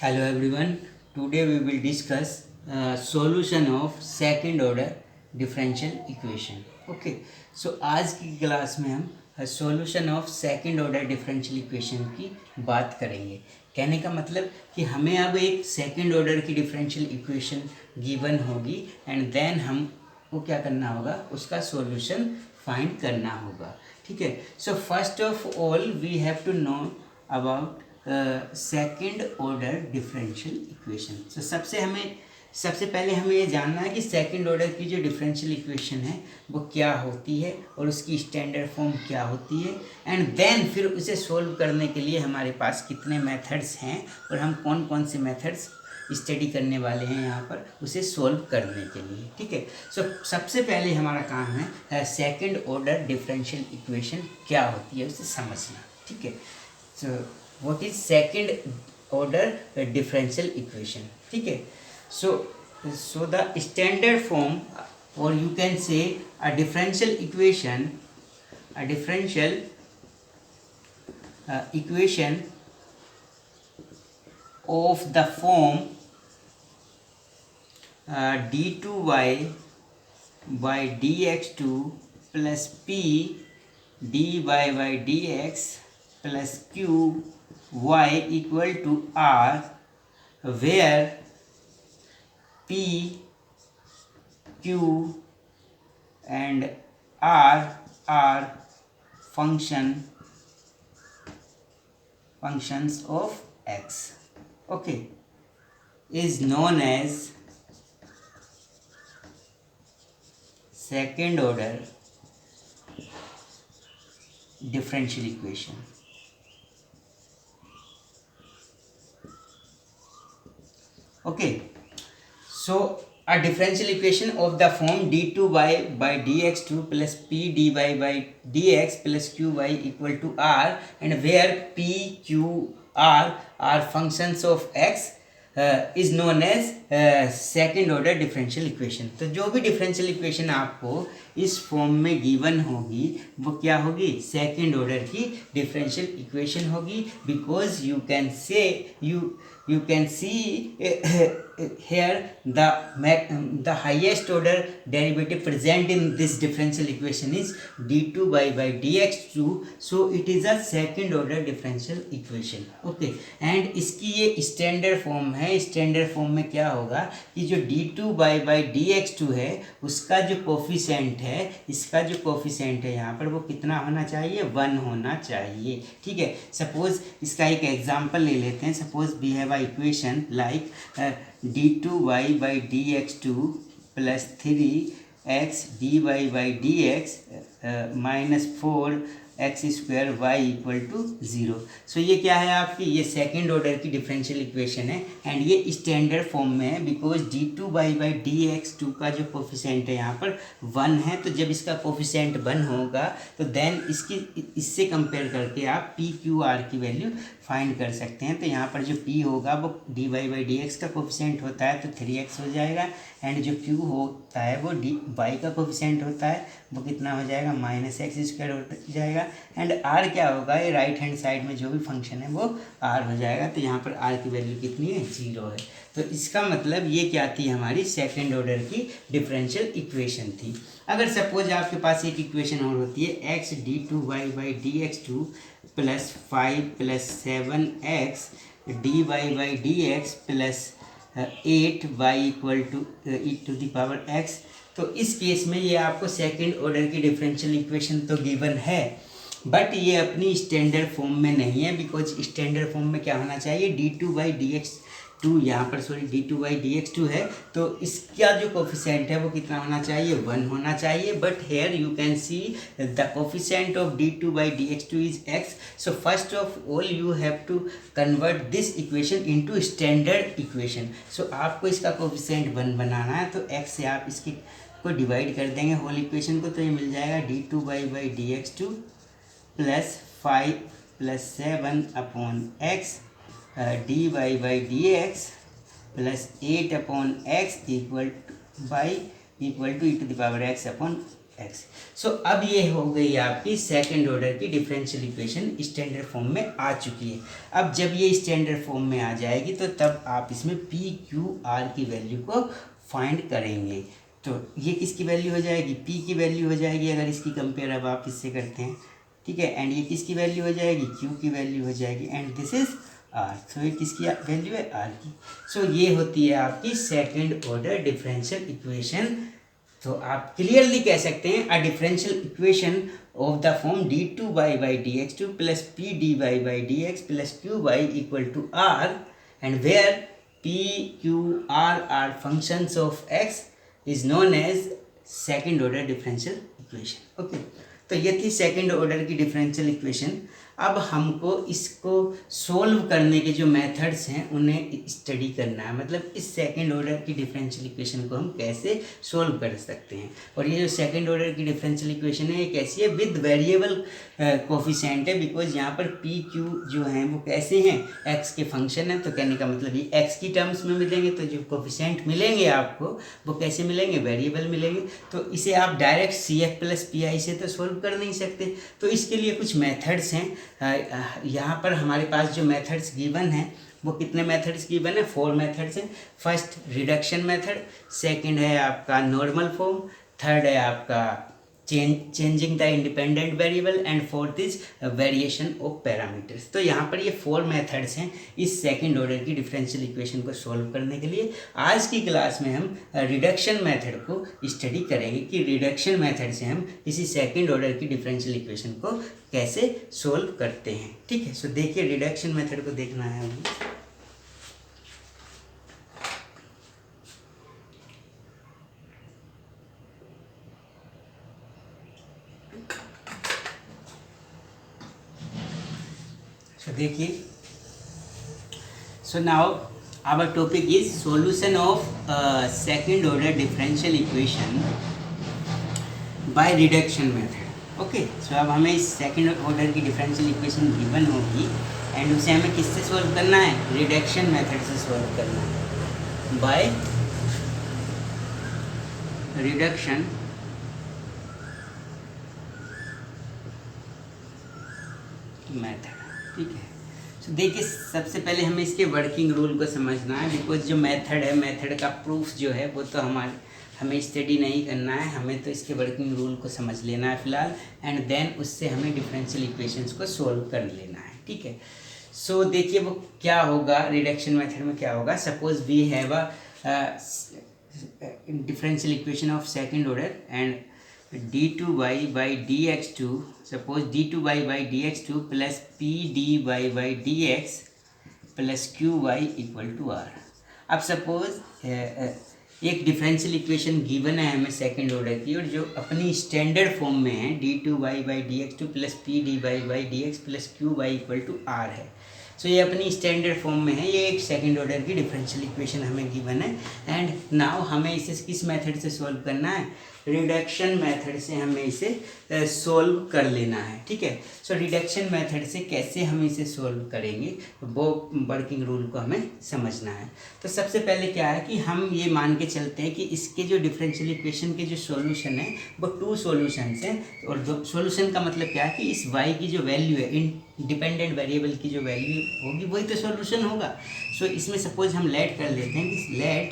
Hello everyone. Today we will discuss solution of second order differential equation. Okay. So आज की class में हम solution of second order differential equation की बात करेंगे। कहने का मतलब कि हमें अब एक सेकंड ऑर्डर की डिफरेंशियल इक्वेशन गिवन होगी एंड देन हम को क्या करना होगा, उसका सॉल्यूशन फाइंड करना होगा। ठीक है। So first of all we have to know about second order differential equation. तो सबसे पहले हमें ये जानना है कि सेकंड ऑर्डर की जो डिफरेंशियल इक्वेशन है वो क्या होती है और उसकी स्टैंडर्ड फॉर्म क्या होती है, एंड देन फिर उसे सोल्व करने के लिए हमारे पास कितने मेथड्स हैं और हम कौन कौन से मेथड्स स्टडी करने वाले हैं यहाँ पर उसे सोल्व करने के लिए। ठीक है। सो सबसे पहले हमारा काम है सेकंड ऑर्डर डिफरेंशियल इक्वेशन क्या होती है उसे समझना। ठीक है। सो what is second order differential equation? ठीक है। so the standard form, or you can say a differential equation of the form d2y by dx2 plus p dy by dx plus q y equal to r, where p, q and r are functions of x, okay, is known as second order differential equation. Okay, so a differential equation of the form d2y by dx2 plus p dy by dx plus qy equal to r, and where p, q, r are functions of x is known as second order differential equation. तो जो भी differential equation आपको इस form में given होगी वो क्या होगी, सेकेंड ऑर्डर की डिफरेंशियल इक्वेशन होगी, because you can see here the highest order derivative present in this differential equation is d2y by dx2, so it is a second order differential equation. okay, and इसकी ये standard form है। Standard form में क्या होगा कि जो d2y by dx2 है उसका जो कोफिशिएंट है, इसका जो कोफिशिएंट है यहाँ पर वो कितना होना चाहिए, 1 होना चाहिए। ठीक है। सपोज इसका एक एग्जांपल ले लेते हैं। Suppose we have a equation like d2y by dx2 plus 3x dy by dx minus 4x square y equal to 0। सो ये क्या है आपकी, ये सेकेंड ऑर्डर की डिफरेंशियल इक्वेशन है एंड ये स्टैंडर्ड फॉर्म में है, बिकॉज d2y by dx2 का जो कोफिशिएंट है यहाँ पर 1 है। तो जब इसका कोफिशिएंट 1 होगा तो देन इससे कंपेयर करके आप p q r की वैल्यू फाइंड कर सकते हैं। तो यहाँ पर जो p होगा वो dy by dx का कोफिशिएंट होता है तो 3x हो जाएगा, एंड जो q होता है वो y का कोफिशिएंट होता है वो कितना हो जाएगा, -x स्क्वायर हो जाएगा, एंड r क्या होगा, ये राइट हैंड साइड में जो भी फंक्शन है वो r हो जाएगा। तो यहाँ पर r की वैल्यू कितनी है, 0 है। तो इसका मतलब ये क्या थी, हमारी सेकेंड ऑर्डर की डिफरेंशियल इक्वेशन थी। अगर सपोज आपके पास एक इक्वेशन और होती है x d2y by dx2 plus 5 plus 7x dy by dx plus 8y equal to e⁻x, तो इस केस में ये आपको सेकेंड ऑर्डर की डिफरेंशियल इक्वेशन तो गिवन है, बट ये अपनी स्टैंडर्ड फॉर्म में नहीं है, बिकॉज स्टैंडर्ड फॉर्म में क्या होना चाहिए, d2 यहाँ पर d2 है, तो इसका जो कोफिशिएंट है वो कितना होना चाहिए, 1 होना चाहिए। But here you can see the coefficient of d2 is x। So first of all you have to convert this equation into standard equation. So आपको इसका कोफिशिएंट 1 बनाना है, तो x से आप इसकी को डिवाइड कर देंगे होल इक्वेशन को, तो ये मिल जाएगा d2y by dx2 plus 5 plus 7 upon x dy by dx plus 8 upon x equal to e⁻x upon x. So अब ये हो गई आपकी सेकंड ऑर्डर की डिफरेंशियल इक्वेशन स्टैंडर्ड फॉर्म में आ चुकी है। अब जब ये स्टैंडर्ड फॉर्म में आ जाएगी तो तब आप इसमें पी क्यू आर की वैल्यू को फाइंड करेंगे। तो ये किसकी वैल्यू हो जाएगी, पी की वैल्यू हो जाएगी अगर इसकी कंपेयर अब आप इससे करते हैं, ठीक है। एंड ये किसकी वैल्यू हो जाएगी, क्यू की वैल्यू हो जाएगी, एंड दिस इज आर। सो ये किसकी वैल्यू है, आर की। सो ये होती है आपकी सेकंड ऑर्डर डिफरेंशियल इक्वेशन। तो आप क्लियरली कह सकते हैं a differential equation of the form D two Y by D X two plus P D Y by D X plus Q Y equal to R, and where P Q R are functions of X is known as second order differential equation. Okay, तो ये थी second order की differential equation. अब हमको इसको solve करने के जो मेथड्स हैं उन्हें स्टडी करना है, मतलब इस सेकंड ऑर्डर की डिफरेंशियल इक्वेशन को हम कैसे सोल्व कर सकते हैं। और ये जो सेकंड ऑर्डर की डिफरेंशियल इक्वेशन है ये कैसी है, विद वेरिएबल कोफिशिएंट है, बिकॉज यहाँ पर पी क्यू जो हैं वो कैसे हैं, एक्स के फंक्शन है। तो कहने का मतलब ये एक्स की टर्म्स में मिलेंगे, तो जो कोफिशिएंट मिलेंगे आपको वो कैसे मिलेंगे, वेरिएबल मिलेंगे। तो इसे आप direct C F plus P I से तो सोल्व कर नहीं सकते, तो इसके लिए कुछ मेथड्स हैं। यहाँ पर हमारे पास जो मेथड्स गिवन हैं वो कितने मेथड्स गिवन है, 4 मेथड्स हैं। फर्स्ट रिडक्शन मेथड, सेकंड है आपका नॉर्मल फॉर्म, थर्ड है आपका changing the independent variable, and fourth is variation of parameters. तो यहाँ पर ये 4 मेथड्स हैं इस सेकंड ऑर्डर की डिफरेंशियल इक्वेशन को सोल्व करने के लिए। आज की क्लास में हम रिडक्शन मेथड को स्टडी करेंगे कि रिडक्शन मेथड से हम किसी सेकंड ऑर्डर की डिफरेंशियल इक्वेशन को कैसे सोल्व करते हैं, ठीक है। सो देखिए रिडक्शन मेथड को देखना है हमें। So देखिए, so now our topic is solution of second order differential equation by reduction method. Okay, so अब हमें इस सेकंड ऑर्डर की डिफरेंशियल इक्वेशन गिवन होगी एंड उसे हमें किससे सॉल्व करना है, रिडक्शन मेथड से सॉल्व करना है, बाय रिडक्शन मेथड, ठीक है। तो देखिए सबसे पहले हमें इसके वर्किंग रूल को समझना है, बिकॉज जो मेथड है, मेथड का प्रूफ जो है वो तो हमें स्टडी नहीं करना है, हमें तो इसके वर्किंग रूल को समझ लेना है फिलहाल, एंड देन उससे हमें डिफरेंशियल इक्वेशंस को सोल्व कर लेना है, ठीक है। सो देखिए वो क्या होगा, रिडक्शन मेथड में क्या होगा, suppose we have a differential equation of second order and d2y by dx2, suppose d2y by dx2 plus pdy by dx plus qy equal to r। अब सपोज एक डिफरेंशियल इक्वेशन गिवन है हमें second order की और जो अपनी standard form में है d2y by dx2 plus pdy by dx plus qy equal to r है। सो ये अपनी स्टैंडर्ड फॉर्म में है, ये एक सेकंड ऑर्डर की डिफरेंशियल इक्वेशन हमें गिवन है एंड नाउ हमें इसे किस मेथड से सॉल्व करना है, रिडक्शन मेथड से हमें इसे सोल्व कर लेना है, ठीक है। सो रिडक्शन मेथड से कैसे हम इसे सोल्व करेंगे वो वर्किंग रूल को हमें समझना है। तो सबसे पहले क्या है कि हम ये मान के चलते हैं कि इसके जो डिफरेंशियल इक्वेशन के जो सॉल्यूशन है वो 2 सॉल्यूशंस हैं, और दो सॉल्यूशन का मतलब क्या है कि इस y की जो वैल्यू है, इंडिपेंडेंट वेरिएबल की जो वैल्यू होगी वही तो सॉल्यूशन होगा। सो इसमें सपोज हम लेट कर लेते हैं कि let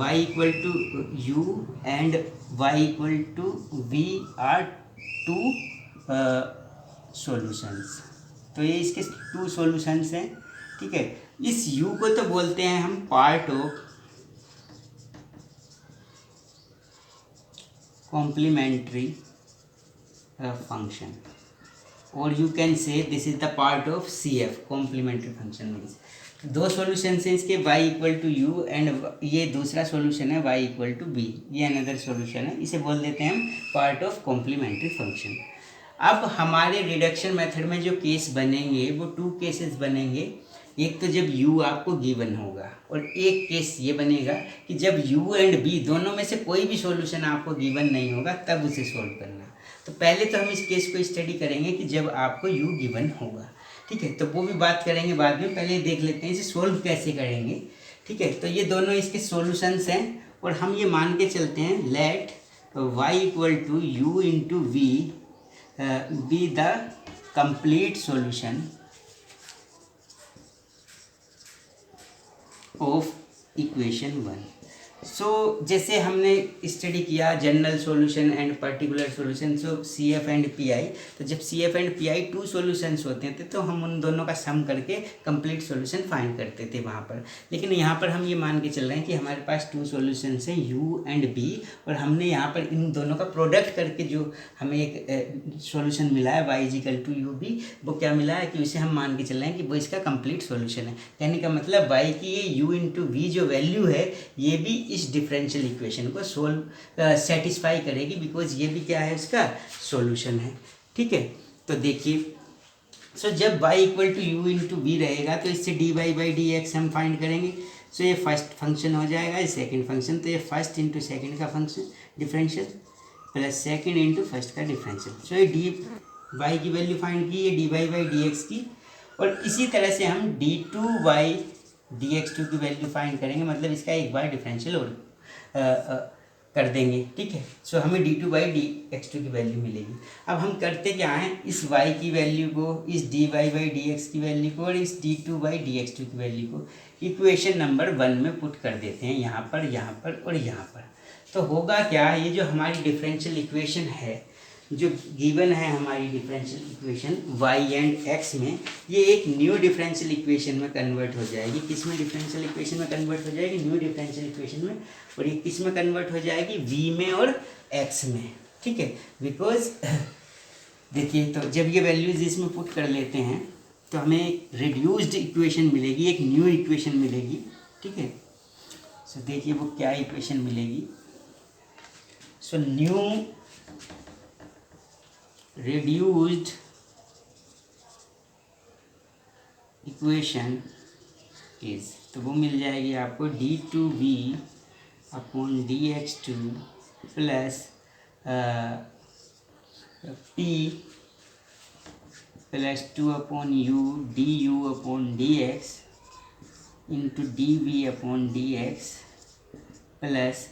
y equal to u and y equal to v are 2 solutions. तो ये इसके 2 सॉल्यूशंस हैं, ठीक है। इस u को तो बोलते हैं हम पार्ट ऑफ कॉम्प्लीमेंट्री फंक्शन, और you can say this is the part of C F, complementary function means 2 solution हैं इसके, y equal to U and ये दूसरा सॉल्यूशन है y इक्वल टू बी, ये अनदर सॉल्यूशन है, इसे बोल देते हैं हम पार्ट ऑफ कॉम्प्लीमेंट्री फंक्शन। अब हमारे रिडक्शन मेथड में जो केस बनेंगे वो 2 केसेस बनेंगे, एक तो जब u आपको गिवन होगा और एक केस ये बनेगा कि जब u एंड b दोनों में से कोई भी सॉल्यूशन आपको गिवन नहीं होगा तब उसे सोल्व करना। तो पहले तो हम इस केस को स्टडी करेंगे कि जब आपको u गिवन होगा, ठीक है, तो वो भी बात करेंगे बाद में, पहले देख लेते हैं इसे सोल्व कैसे करेंगे, ठीक है। तो ये दोनों इसके सॉल्यूशंस हैं और हम ये मान के चलते हैं let y equal to U into V be the complete solution of equation 1। So जैसे हमने स्टडी किया general solution and particular solution, so C F and P I, तो जब C F and P I 2 solutions होते थे तो हम उन दोनों का सम करके कंप्लीट सॉल्यूशन फाइंड करते थे वहाँ पर। लेकिन यहाँ पर हम ये मान के चल रहे हैं कि हमारे पास 2 सॉल्यूशंस हैं यू एंड बी, और हमने यहाँ पर इन दोनों का प्रोडक्ट करके जो हमें एक सॉल्यूशन मिला है Y equal to U B, वो क्या मिला है कि उसे हम मान के चल रहे हैं कि वो इसका कंप्लीट सॉल्यूशन है। कहने का मतलब वाई की ये यू इंटू वी जो वैल्यू है ये भी इस डिफरेंशियल इक्वेशन को सोल्व सेटिस्फाई करेगी, बिकॉज ये भी क्या है इसका सॉल्यूशन है। ठीक है, तो देखिए, सो जब y equal to U into V रहेगा तो इससे dy बाई डी एक्स हम फाइंड करेंगे। सो ये फर्स्ट फंक्शन हो जाएगा, ये सेकंड फंक्शन, तो ये फर्स्ट इंटू सेकंड का function differential plus second into first का डिफरेंशियल। सो ये डी वाई की वैल्यू फाइंड की, ये dy बाई डी एक्स की, और इसी तरह से हम d2y dx2 की वैल्यू फाइंड करेंगे, मतलब इसका एक बार डिफरेंशियल और कर देंगे। ठीक है, सो हमें d2 बाई dx2 की वैल्यू मिलेगी। अब हम करते क्या हैं, इस y की वैल्यू को, इस dy बाई dx की वैल्यू को और इस d2 बाई dx2 की वैल्यू को इक्वेशन नंबर 1 में पुट कर देते हैं, यहाँ पर और यहाँ पर। तो होगा क्या, ये जो हमारी डिफरेंशियल इक्वेशन है, जो गिवन है हमारी differential equation y and x में, ये एक न्यू डिफरेंशियल इक्वेशन में कन्वर्ट हो जाएगी। किस में डिफरेंशियल इक्वेशन में कन्वर्ट हो जाएगी, न्यू डिफरेंशियल इक्वेशन में, और ये किस में कन्वर्ट हो जाएगी, v में और x में। ठीक है, बिकॉज देखिए, तो जब ये वैल्यूज इसमें पुट कर लेते हैं तो हमें एक रिड्यूस्ड इक्वेशन मिलेगी, एक न्यू इक्वेशन मिलेगी। ठीक है, सो देखिए वो क्या इक्वेशन मिलेगी। So new reduced equation is, तो वो मिल जाएगी आपको d2v upon dx2 plus p plus 2 upon you du upon dx into dv upon dx plus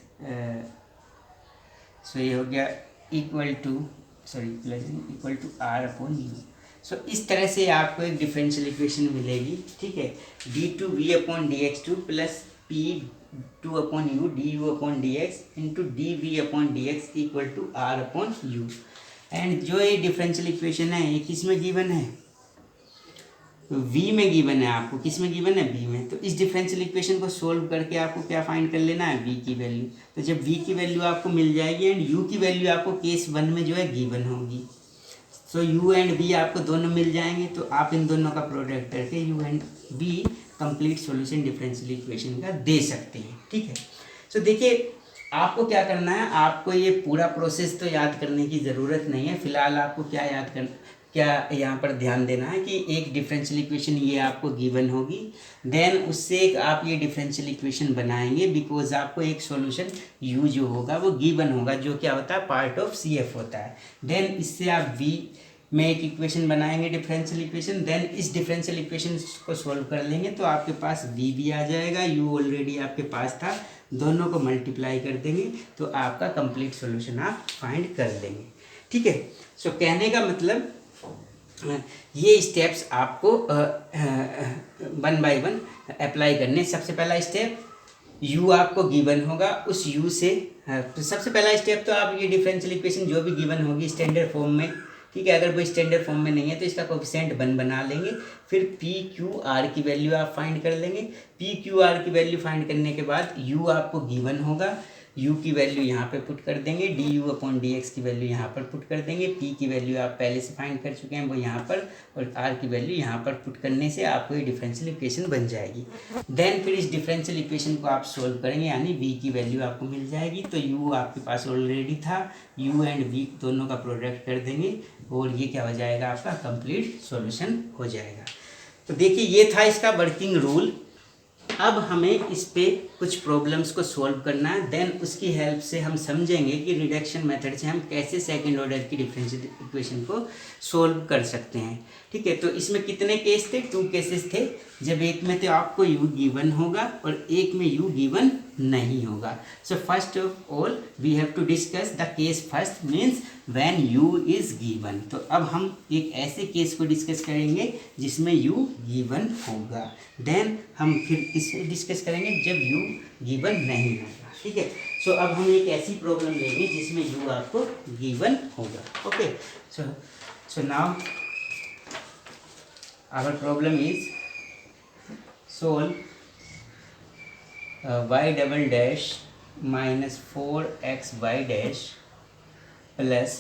so ये हो गया equal to plus equal to r upon u. So इस तरह से आपको एक डिफरेंशियल इक्वेशन मिलेगी। ठीक है, d2v upon dx2 plus p2 upon you du upon dx into dv upon dx equal to r upon U. And जो ये डिफरेंशियल इक्वेशन है ये किस में गिवन है, v में गिवन है आपको। किस में गिवन है, v में। तो इस डिफरेंशियल इक्वेशन को सोल्व करके आपको क्या फाइंड कर लेना है, v की वैल्यू। तो जब v की वैल्यू आपको मिल जाएगी एंड u की वैल्यू आपको केस 1 में जो है गिवन होगी, सो u एंड v आपको दोनों मिल जाएंगे, तो आप इन दोनों का प्रोडक्ट करके u and v complete solution differential equation का दे सकते हैं। ठीक है, सो देखिए आपको क्या करना है, आपको ये पूरा प्रोसेस तो याद करने की ज़रूरत नहीं है। फिलहाल आपको क्या यहाँ पर ध्यान देना है कि एक डिफरेंशियल इक्वेशन ये आपको गिवन होगी, देन उससे एक आप ये डिफरेंशियल इक्वेशन बनाएंगे, बिकॉज आपको एक सॉल्यूशन u जो होगा वो गिवन होगा, जो क्या होता है, पार्ट ऑफ CF होता है। देन इससे आप v में एक इक्वेशन बनाएंगे डिफरेंशियल इक्वेशन, देन इस डिफरेंशियल इक्वेशन को सॉल्व कर लेंगे तो आपके पास v भी आ जाएगा, u ऑलरेडी आपके पास था, दोनों को मल्टीप्लाई कर देंगे तो आपका कंप्लीट सॉल्यूशन आप फाइंड कर देंगे। ठीक है, सो कहने का मतलब ये स्टेप्स आपको 1 बाय 1 अप्लाई करने। सबसे पहला स्टेप, u आपको गिवन होगा, उस u से तो सबसे पहला स्टेप तो आप ये डिफरेंशियल इक्वेशन जो भी गिवन होगी स्टैंडर्ड फॉर्म में, ठीक है, अगर वो स्टैंडर्ड फॉर्म में नहीं है तो इसका कोफिशिएंट 1 बना लेंगे, फिर p q r की वैल्यू आप फाइंड कर लेंगे। p q r की वैल्यू फाइंड करने के बाद u आपको गिवन होगा, u की वैल्यू यहाँ पे पुट कर देंगे, du अपॉन dx की वैल्यू यहाँ पर पुट कर देंगे, p की वैल्यू आप पहले से फाइंड कर चुके हैं वो यहाँ पर, और r की वैल्यू यहाँ पर पुट करने से आपको ये डिफरेंशियल इक्वेशन बन जाएगी। देन फिर इस डिफरेंशियल इक्वेशन को आप सोल्व करेंगे, यानी v की वैल्यू आपको मिल जाएगी। तो u आपके पास ऑलरेडी था, u एंड v दोनों का प्रोडक्ट कर देंगे और ये क्या हो जाएगा, आपका कंप्लीट सॉल्यूशन हो जाएगा। तो देखिए ये था इसका वर्किंग रूल। अब हमें इस पे कुछ प्रॉब्लम्स को सॉल्व करना है, देन उसकी हेल्प से हम समझेंगे कि रिडक्शन मेथड से हम कैसे सेकंड ऑर्डर की डिफरेंशियल इक्वेशन को सॉल्व कर सकते हैं। ठीक है, तो इसमें कितने केस थे? 2 केसेस थे। जब एक में तो आपको u गिवन होगा और एक में u गिवन नहीं होगा। So first of all we have to discuss the case first, means when u is given. तो अब हम एक ऐसे केस को डिस्कस करेंगे जिसमें u गिवन होगा, देन हम फिर इसे डिस्कस करेंगे जब u गिवन नहीं होगा। ठीक है, सो अब हम एक ऐसी प्रॉब्लम लेंगे जिसमें u आपको गिवन होगा। Okay, so now our problem is solve y double dash minus 4xy dash plus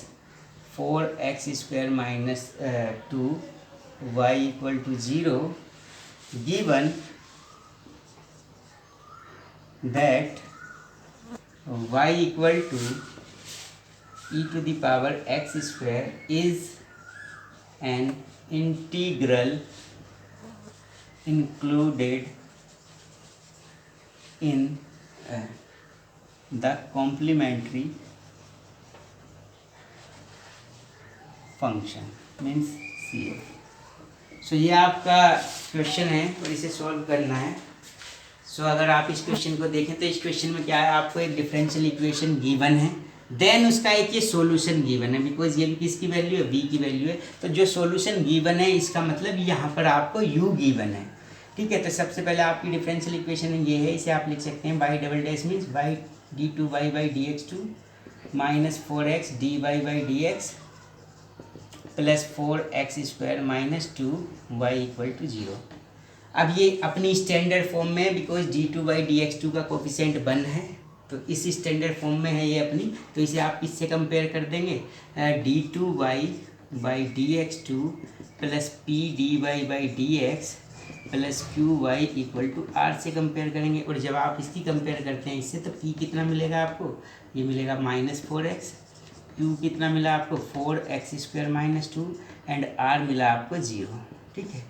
4x square minus 2y equal to 0 given that y equal to e to the power x square is an integral included in the complementary function means CF। सो ये आपका question है और इसे solve करना है। सो अगर आप इस क्वेश्चन को देखें तो इस क्वेश्चन में क्या है, आपको एक डिफरेंशियल इक्वेशन गिवन है, देन उसका एक ये सॉल्यूशन गिवन है, बिकॉज ये भी किसकी वैल्यू है, v की वैल्यू है। तो जो सॉल्यूशन गिवन है इसका मतलब यहाँ पर आपको u गिवन है। ठीक है, तो सबसे पहले आपकी डिफरेंशियल इक्वेशन ये है, इसे आप लिख सकते हैं y double dash means y d2y by dx2 minus 4x dy by dx plus 4x square minus 2y equal to 0। अब ये अपनी स्टैंडर्ड फॉर्म में है, बिकॉज d2 बाई dx2 का कोफिशिएंट 1 है, तो इस स्टैंडर्ड फॉर्म में है ये अपनी। तो इसे आप किससे कंपेयर कर देंगे, d2y by dx2 plus p dy by dx plus qy equal to r से कंपेयर करेंगे। और जब आप इसकी कंपेयर करते हैं इससे, तो p कितना मिलेगा आपको, ये मिलेगा माइनस 4x, q कितना मिला आपको 4x square minus 2 and r मिला आपको 0। ठीक है,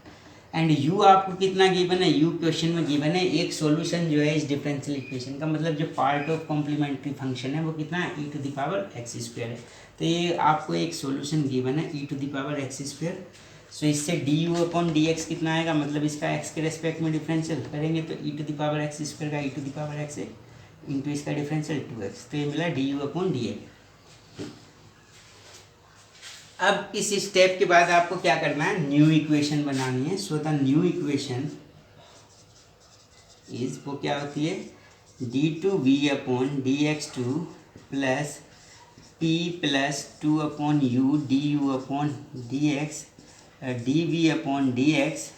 एंड u आपको कितना गिवन है, u क्वेश्चन में गिवन है एक सॉल्यूशन जो है इस डिफरेंशियल इक्वेशन का, मतलब जो पार्ट ऑफ कॉम्प्लीमेंट्री फंक्शन है वो कितना है, e to the power x square है। तो ये आपको एक सॉल्यूशन गिवन है e to the power x square. So इससे du अपॉन dx कितना आएगा, मतलब इसका x के रेस्पेक्ट में डिफरेंशियल करेंगे तो e to the power x square का e to the power x है इंटू इसका डिफरेंशियल 2x, तो ये मिला du अपॉन dx। अब इस स्टेप के बाद आपको क्या करना है, न्यू इक्वेशन बनानी है। So the new equation is, वो क्या होती है, d2v upon dx2 plus p plus 2 upon u du upon dx dv upon dx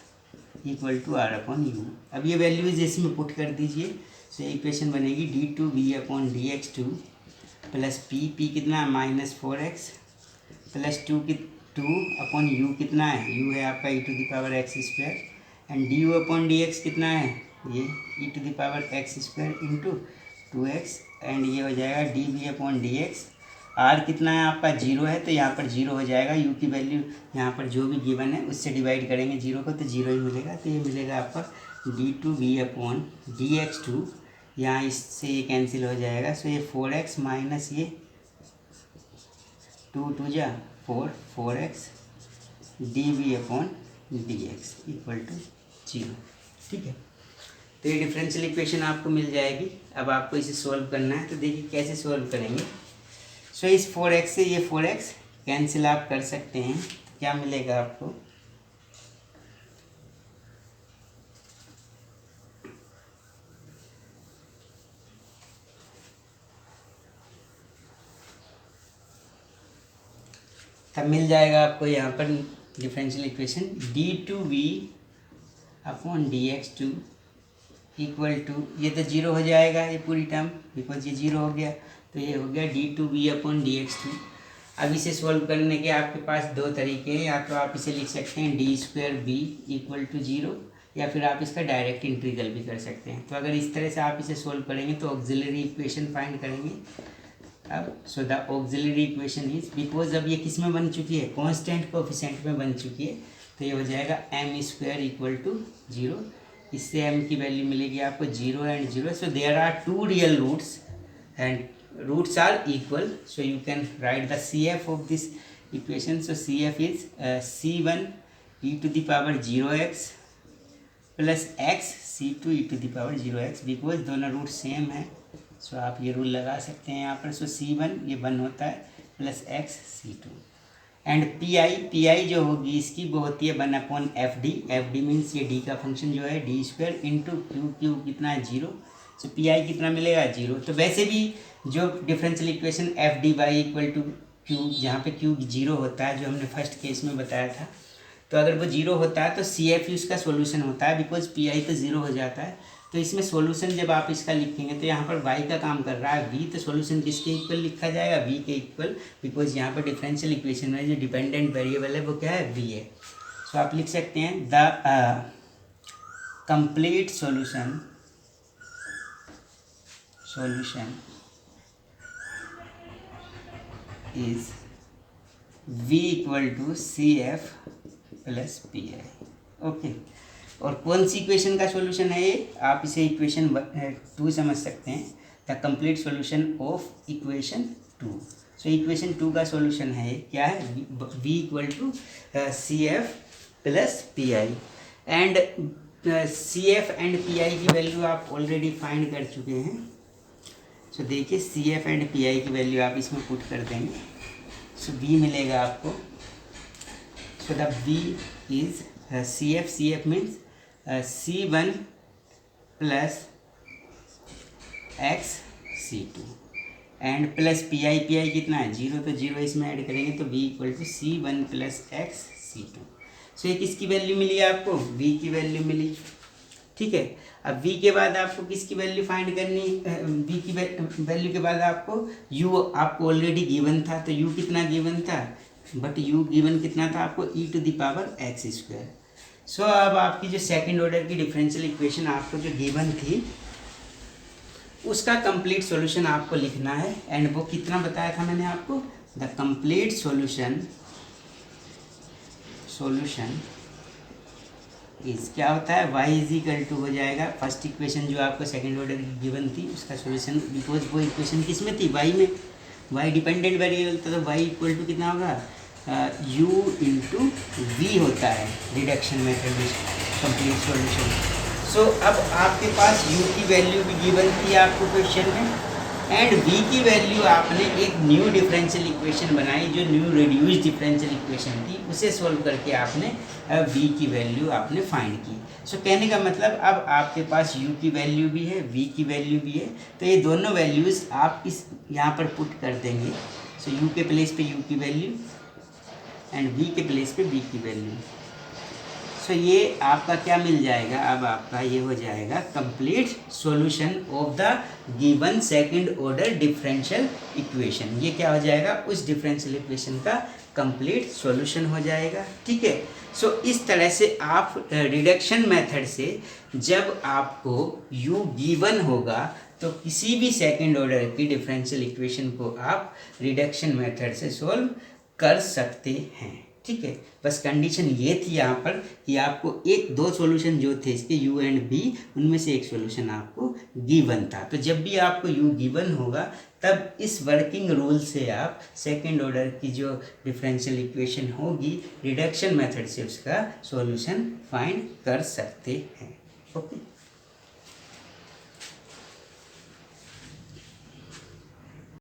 equal to r upon u। अब ये वैल्यूज इसमें पुट कर दीजिए। सो इक्वेशन बनेगी d2v upon dx2 plus p कितना है minus 4x plus 2 upon u कितना है, u है आपका e to the power x square and du upon dx कितना है, ये e to the power x square into 2x and ये हो जाएगा dv अपॉन dx। r कितना है आपका 0 है, तो यहाँ पर 0 हो जाएगा, u की वैल्यू यहाँ पर जो भी गिवन है उससे डिवाइड करेंगे 0 को, तो 0 ही मिलेगा। तो ये मिलेगा आपका d2v अपॉन dx2, यहाँ इससे ये कैंसिल हो जाएगा। सो ये 4x माइनस ये 2 2 जा 4x dv upon dx equal to 0। ठीक है, तो ये डिफरेंशियल इक्वेशन आपको मिल जाएगी। अब आपको इसे सॉल्व करना है, तो देखिए कैसे सॉल्व करेंगे। सो इस 4x से ये 4x कैंसिल आप कर सकते हैं, क्या मिलेगा आपको, तब मिल जाएगा आपको यहाँ पर differential equation d2v upon dx2 equal to, ये तो 0 हो जाएगा ये पूरी टर्म, बिकॉज ये 0 हो गया, तो ये हो गया d2v अपॉन dx2। अब इसे सॉल्व करने के आपके पास दो तरीके हैं, या तो आप इसे लिख सकते हैं d square b equal to 0, या फिर आप इसका डायरेक्ट इंटीग्रल भी कर सकते हैं। तो अगर इस तरह से आप इसे सॉल्व करेंगे तो ऑक्सिलरी इक्वेशन फाइंड करेंगे। अब so the auxiliary equation is, because अब ये किस में बन चुकी है, कांस्टेंट कोफिशिएंट में बन चुकी है, तो ये हो जाएगा m स्क्वायर इक्वल टू 0 इससे m की वैल्यू मिलेगी आपको 0 and 0. So there are two real roots and roots are equal. So you can write the CF of this equation. So CF is C1 e to the power 0x plus x C2 e to the power 0x. Because दोनों root same है. सो आप ये rule लगा सकते हैं यहाँ पर. सो C1 ये 1 होता है plus x C2 and P जो होगी इसकी वो होती है 1/FD. FD मीन्स ये d का फंक्शन जो है d² इंटू क्यू कितना है 0. सो पी कितना मिलेगा 0. तो वैसे भी जो differential equation FD/y equal to Q, जहाँ पे क्यू 0 होता है, जो हमने फर्स्ट केस में बताया था, तो अगर वो 0 होता है तो CF उसका सॉल्यूशन होता है. बिकॉज पी तो 0 हो जाता है. तो इसमें सॉल्यूशन जब आप इसका लिखेंगे तो यहाँ पर y का काम कर रहा है v, तो सॉल्यूशन किसके इक्वल लिखा जाएगा? v के इक्वल. बिकॉज यहाँ पर डिफरेंशियल इक्वेशन में जो डिपेंडेंट वेरिएबल है वो क्या है? v है. सो आप लिख सकते हैं the complete solution is v equal to CF plus P. Okay. और कौन सी इक्वेशन का सॉल्यूशन है ये? आप इसे इक्वेशन 2 समझ सकते हैं. The complete solution of equation 2. So equation 2 का सॉल्यूशन है क्या है? v equal to CF plus P. And CF and P की वैल्यू आप ऑलरेडी फाइंड कर चुके हैं. सो देखिए CF एंड पी की वैल्यू आप इसमें पुट कर देंगे. सो v मिलेगा आपको. So the v is CF means C1 plus x C2 and plus P कितना है 0. तो 0 इसमें ऐड करेंगे तो v equal to C1 plus x C2. So ये किसकी वैल्यू मिली आपको? v की वैल्यू मिली. ठीक है. अब v के बाद आपको किसकी वैल्यू फाइंड करनी? v की वैल्यू के बाद आपको u आपको ऑलरेडी गिवन था. तो u कितना गिवन था? बट u गिवन कितना था आपको? e to the power x². So अब आपकी जो सेकंड ऑर्डर की डिफरेंशियल इक्वेशन आपको जो गिवन थी उसका कंप्लीट सॉल्यूशन आपको लिखना है. एंड वो कितना बताया था मैंने आपको? द कंप्लीट सॉल्यूशन इज क्या होता है? y इज इक्वल टू हो जाएगा फर्स्ट इक्वेशन जो आपको सेकंड ऑर्डर की गिवन थी उसका सॉल्यूशन. बिकॉज वो इक्वेशन किस में थी? y में. y डिपेंडेंट वेरिएबल था. तो y इक्वल टू कितना होगा? u इंटू वी होता है रिडक्शन मेथड में कंप्लीट सॉल्यूशन. सो अब आपके पास u की वैल्यू भी गिवन थी आपको क्वेश्चन में एंड v की वैल्यू आपने एक न्यू डिफरेंशियल इक्वेशन बनाई जो न्यू रिड्यूस्ड डिफरेंशियल इक्वेशन थी, उसे सोल्व करके आपने v की वैल्यू आपने फाइंड की. सो कहने का मतलब अब आपके पास u की वैल्यू भी है, v की वैल्यू भी है. तो ये दोनों वैल्यूज़ आप इस यहाँ पर पुट कर देंगे. सो u के प्लेस पे u की वैल्यू एंड v के प्लेस पे v की वैल्यू. सो ये आपका क्या मिल जाएगा? अब आपका ये हो जाएगा complete solution of the given second order differential equation. ये क्या हो जाएगा? उस डिफरेंशियल इक्वेशन का कंप्लीट सॉल्यूशन हो जाएगा. ठीक है. सो इस तरह से आप रिडक्शन मेथड से जब आपको u गिवन होगा तो किसी भी सेकंड ऑर्डर की डिफरेंशियल इक्वेशन को आप रिडक्शन मेथड से सॉल्व कर सकते हैं. ठीक है. बस कंडीशन ये थी यहाँ पर कि आपको दो सॉल्यूशन जो थे इसके u एंड v, उनमें से एक सॉल्यूशन आपको गिवन था. तो जब भी आपको u गिवन होगा तब इस वर्किंग रूल से आप सेकंड ऑर्डर की जो डिफरेंशियल इक्वेशन होगी रिडक्शन मेथड से उसका सॉल्यूशन फाइंड कर सकते हैं. ओके.